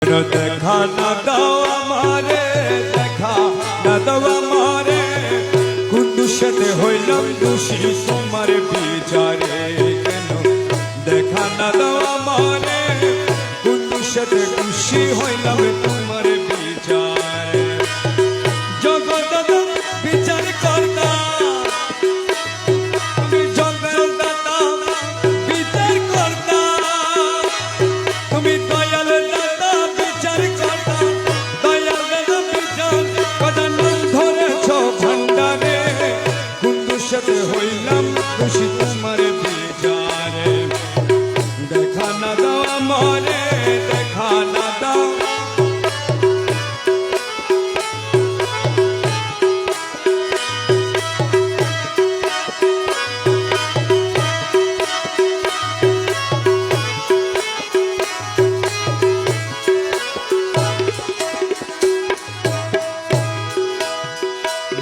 দেখা না দাও আমারে, দেখা না দাও আমারে, কোন দোষেতে হইলাম দোষী তোমার বিচারে। কেন দেখা না দাও আমারে, কোন দোষেতে দোষী হইলাম তোমার বিচারে। জগৎ বিচার কর্তা তুমি, জগৎ বিচার কর্তা তুমি, দয়াল দাতা বিচার কর্তা, দয়াল দাতা বিচার কর্তা, নাম ধরেছ ভান্ডারে, কোন দোষেতে হইলাম দোষী তোমার বিচারে। দেখা না দাও আমারে, দেখা না দাও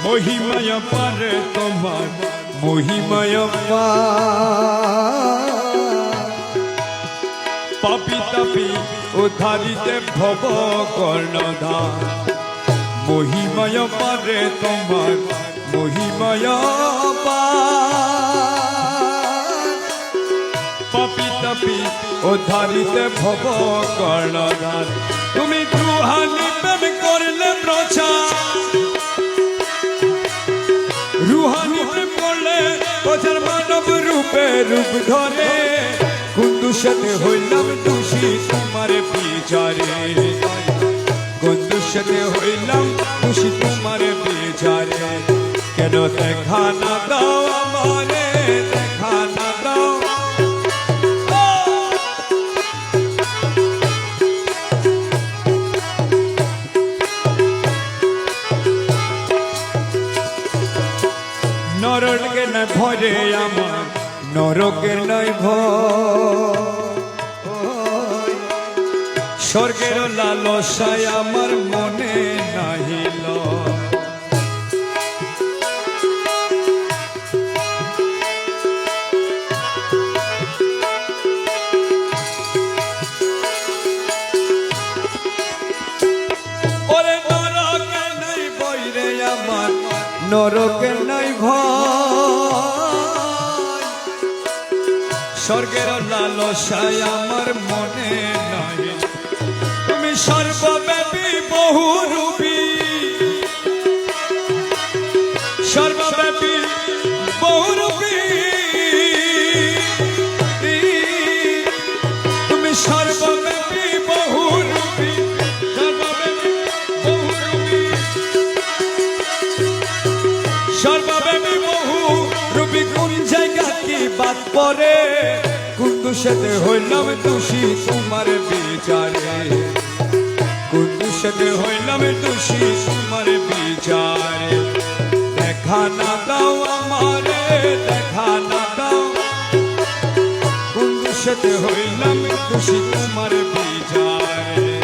মহিমায় পারে তোমার, মহিমায় পাপি তাপি উদ্ধারিতে ভব কর্ণধার। মহিমায় পারে তোমার, মহিমায় পাপি তাপি উদ্ধারিতে ভব কর্ণধার। তুমি রুহানি প্রেম করলে প্রচার, রুহানি প্রেম করলে প্রচার, মানব রূপে রূপ ধরে, কোন দোষেতে হইলাম দোষী তোমার বিচারে। কোন দোষেতে হইলাম দোষী তোমার বিচারে। কেন দেখা না দাও আমারে, দেখা না দাও নরকে নয় ভরে আমার, নরকের নয় ভয়, স্বর্গের লালসায় আমার মনে নাহিল। ওরে নরকে নাই বইরে আমার, নরকে নাই ভয়, স্বর্গের লালসায় আমার মনে নাই। তুমি সর্বব্যাপী বহুরূপী, সর্বব্যাপী বহুরূপী, তুমি সর্বব্যাপী বহুরূপী, সর্বব্যাপী বহুরূপী, সর্বব্যাপী বহু রূপী। কোন জায়গা কি বাদ পড়ে, কোন দোষেতে হইলাম দোষী তোমার বিচারে। কোন দোষেতে হইলাম দোষী তোমার বিচারে। দেখা না দাও আমারে, দেখা না দাও, কোন দোষেতে হইলাম দোষী তোমার বিচারে।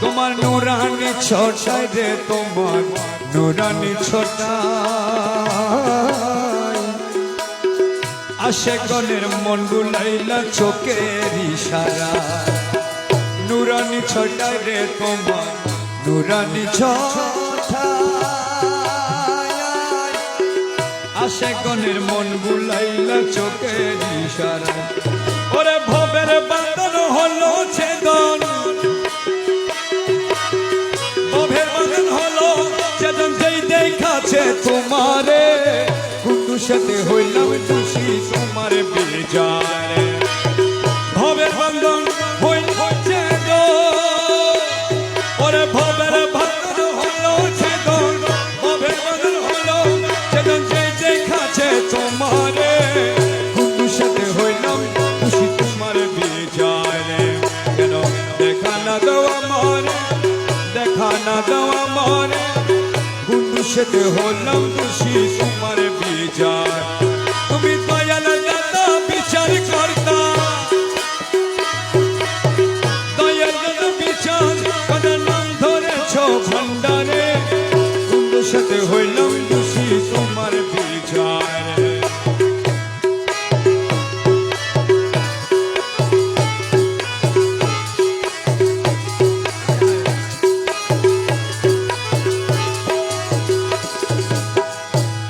তোমার নুরানি ছোটাই রে, তোমার নুরানি ছোটাই, আশেকনের মন বুলাইলা চোখের ইশারা। নুরানি ছোটাই রে তোমার, নুরানি ছোটাই, আশেকনের মন বুলাইলা চোখের ইশারা। ওরে ভবের বাঁধন হলো ছেদন, দেখাছে তোমারে, কোন দোষেতে হইলাম দোষী তোমার বিচারে। ভবের বন্ধন হইছে গো, ওরে ভবের বন্ধন হলো ছেদন, ভবের বন্ধন হলো ছেদন, যে দেখাছে তোমারে, কোন দোষেতে হইলাম দোষী তোমার বিচারে। কেন দেখা না দাও আমারে, দেখা না দাও আমারে, কোন দোষেতে হলাম দোষী তোমার বিচার। তুমি দয়াল দাতা বিচার কর্তা, দয়াল দাতা বিচার কর্তা, নাম ধরেছ ভান্ডারে, সাথে হইলাম খুশি তোমার বিচারে।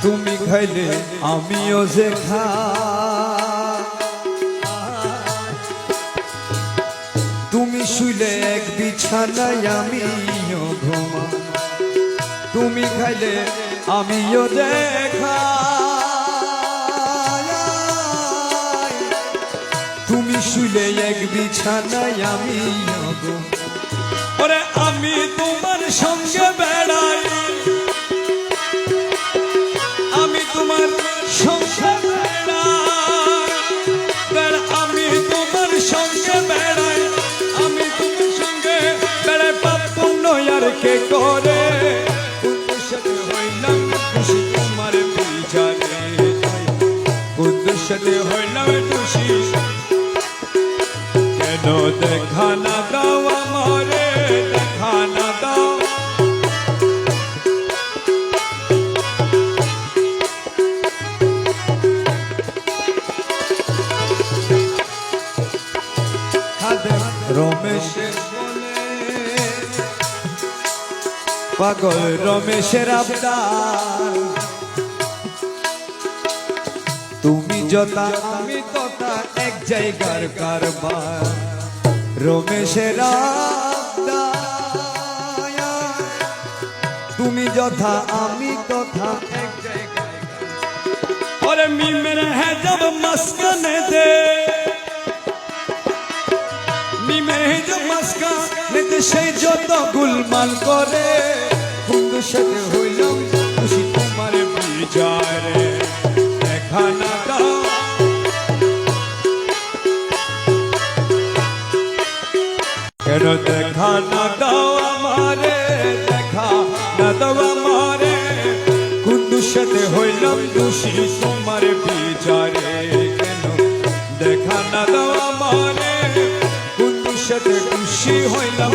তুমি খাইলে আমিও যে খাই, তুমি শুইলে এক বিছানায় আমিও ঘুমাই। তুমি খাইলে আমিও যে খাই, তুমি শুইলে এক বিছানায় আমিও ঘুমাই। ওরে আমি তোমার সঙ্গে বেড়াই, আমি তোমার সঙ্গে বেড়াই, আমি তোমার সঙ্গে বেড়াই, আমি তোমার সঙ্গে বেড়াই। পাপ পুণ্য আর কে করে, কুদ্দুস সাথে হইলাম খুশি তোমার বিচারে, কুদ্দুস সাথে হইলাম খুশি। কেন দেখা না দাও আমারে, দেখা না দাও। রমেশের বলে পাগল রমেশের আবদার, তুমি যথা আমি তথা এক জায়গার কারবার। রমেশের আবদার, তুমি যথা আমি তথা এক জায়গায়। ওরে মিমের হ্যাঁ জব মস্কানে দে, সেই যত গুলমাল করে, কুদ্দুস সাথে হইলাম খুশি তোমার বিচারে। দেখা না দাও, কেন দেখা না দাও আমারে, দেখা না দাও আমারে, কুদ্দুস সাথে হইলাম খুশি তোমার বিচারে। কেন দেখা না দাও আমারে, সাথে খুশি হইলাম।